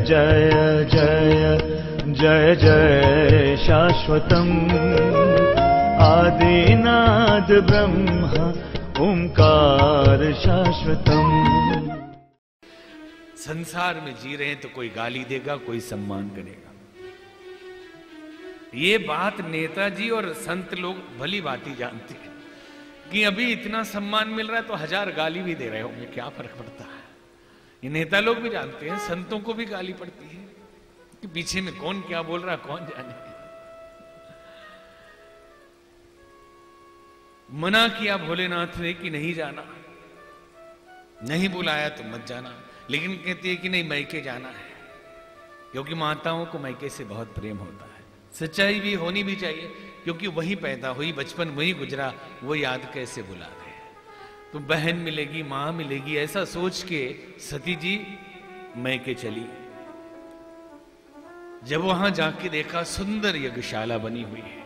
जय जय जय जय शाश्वतम् आदिनाद ब्रह्म ओंकार शाश्वतम्। संसार में जी रहे हैं तो कोई गाली देगा, कोई सम्मान करेगा। ये बात नेताजी और संत लोग भली भांति जानते हैं कि अभी इतना सम्मान मिल रहा है तो 1000 गाली भी दे रहे होंगे, क्या फर्क पड़ता है। ये नेता लोग भी जानते हैं, संतों को भी गाली पड़ती है कि पीछे में कौन क्या बोल रहा है कौन जाने। मना किया भोलेनाथ ने कि नहीं जाना, नहीं बुलाया तो मत जाना, लेकिन कहती है कि नहीं मैके जाना है, क्योंकि माताओं को मैके से बहुत प्रेम होता है। सच्चाई भी होनी भी चाहिए, क्योंकि वही पैदा हुई, बचपन वही गुजरा, वो याद कैसे भुला दे। तो बहन मिलेगी, मां मिलेगी, ऐसा सोच के सती जी मैके चली। जब वहां जाके देखा सुंदर यज्ञशाला बनी हुई है,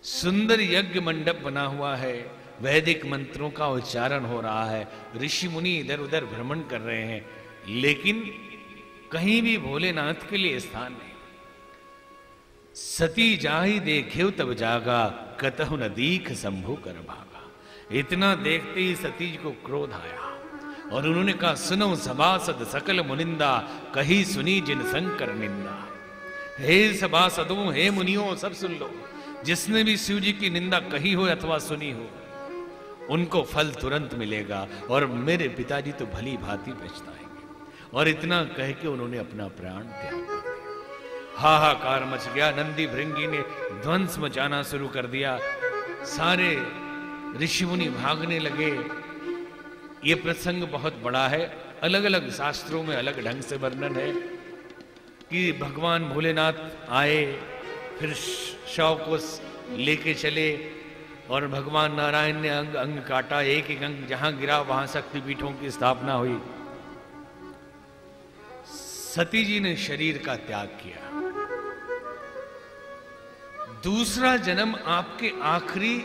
सुंदर यज्ञ मंडप बना हुआ है, वैदिक मंत्रों का उच्चारण हो रहा है, ऋषि मुनि इधर उधर भ्रमण कर रहे हैं, लेकिन कहीं भी भोलेनाथ के लिए स्थान नहीं। सती जाहि देख्यो तब जागा, कतहु न दीख शंभु कर भागा। इतना देखते ही सती जी को क्रोध आया और उन्होंने कहा, सुनो सभासद सकल मुनिंदा, कही सुनी जिन शंकर निंदा। हे सभासदों, हे मुनियों, सब सुन लो, जिसने भी शिव जी की निंदा कही हो अथवा सुनी हो, उनको फल तुरंत मिलेगा और मेरे पिताजी तो भली भांति पछताएंगे। और इतना कह के उन्होंने अपना प्राण त्याग दिया। हाहाकार मच गया, नंदी भृंगी ने ध्वंस मचाना शुरू कर दिया, सारे ऋषि मुनि भागने लगे। ये प्रसंग बहुत बड़ा है, अलग अलग शास्त्रों में अलग ढंग से वर्णन है कि भगवान भोलेनाथ आए, फिर शव को लेके चले और भगवान नारायण ने अंग अंग काटा, एक एक अंग जहां गिरा वहां शक्तिपीठों की स्थापना हुई। सती जी ने शरीर का त्याग किया। दूसरा जन्म आपके आखिरी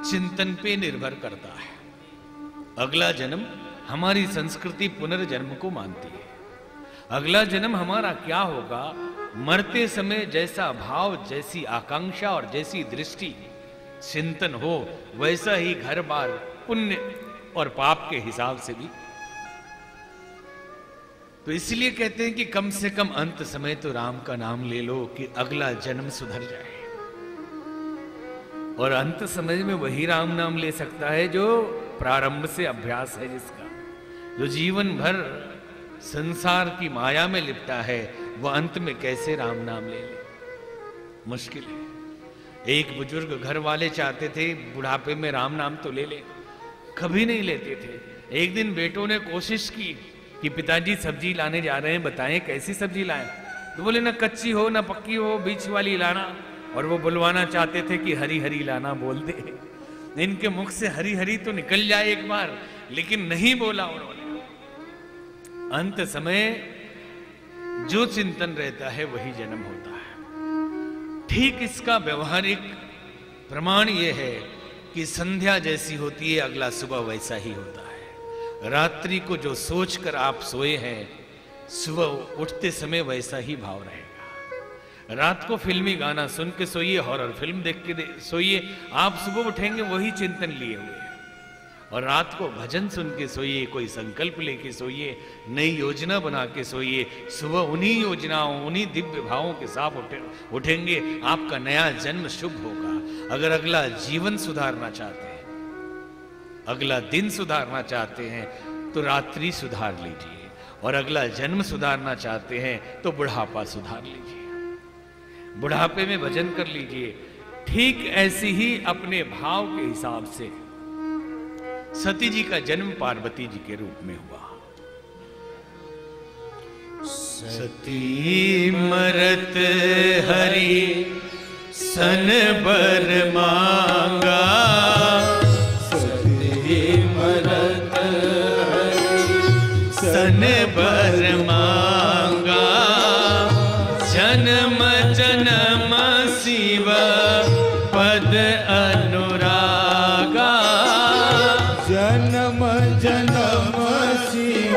चिंतन पे निर्भर करता है। अगला जन्म, हमारी संस्कृति पुनर्जन्म को मानती है। अगला जन्म हमारा क्या होगा, मरते समय जैसा भाव, जैसी आकांक्षा और जैसी दृष्टि चिंतन हो, वैसा ही घर बार पुण्य और पाप के हिसाब से भी। तो इसलिए कहते हैं कि कम से कम अंत समय तो राम का नाम ले लो कि अगला जन्म सुधर जाए। और अंत समय में वही राम नाम ले सकता है जो प्रारंभ से अभ्यास है, जिसका, जो जीवन भर संसार की माया में लिपटा है, वह अंत में कैसे राम नाम ले ले, मुश्किल है। एक बुजुर्ग घर वाले चाहते थे बुढ़ापे में राम नाम तो ले ले, कभी नहीं लेते थे। एक दिन बेटों ने कोशिश की कि पिताजी सब्जी लाने जा रहे हैं, बताएं कैसी सब्जी लाएं। तो बोले ना कच्ची हो ना पक्की हो, बीच वाली लाना। और वो बुलवाना चाहते थे कि हरी हरी लाना बोल दे, इनके मुख से हरी हरी तो निकल जाए एक बार, लेकिन नहीं बोला उन्होंने। अंत समय जो चिंतन रहता है वही जन्म होता है। ठीक इसका व्यवहारिक प्रमाण यह है कि संध्या जैसी होती है, अगला सुबह वैसा ही होता है। रात्रि को जो सोचकर आप सोए हैं, सुबह उठते समय वैसा ही भाव रहेगा। रात को फिल्मी गाना सुन के सोइए, हॉरर फिल्म देख के सोइए, आप सुबह उठेंगे वही चिंतन लिए हुए। और रात को भजन सुन के सोइए, कोई संकल्प लेके सोइए, नई योजना बना के सोइए, सुबह उन्हीं योजनाओं, उन्हीं दिव्य भावों के साथ उठेंगे, आपका नया जन्म शुभ होगा। अगर अगला जीवन सुधारना चाहते हैं, अगला दिन सुधारना चाहते हैं, तो रात्रि सुधार लीजिए, और अगला जन्म सुधारना चाहते हैं तो बुढ़ापा सुधार लीजिए, बुढ़ापे में भजन कर लीजिए। ठीक ऐसी ही अपने भाव के हिसाब से सती जी का जन्म पार्वती जी के रूप में हुआ। सती मरत हरि सन बर मांगा, सती मरत हरि सन बर मांगा, जन्म जन्म शिव पद अनुरागा, जन्म जन्म शिव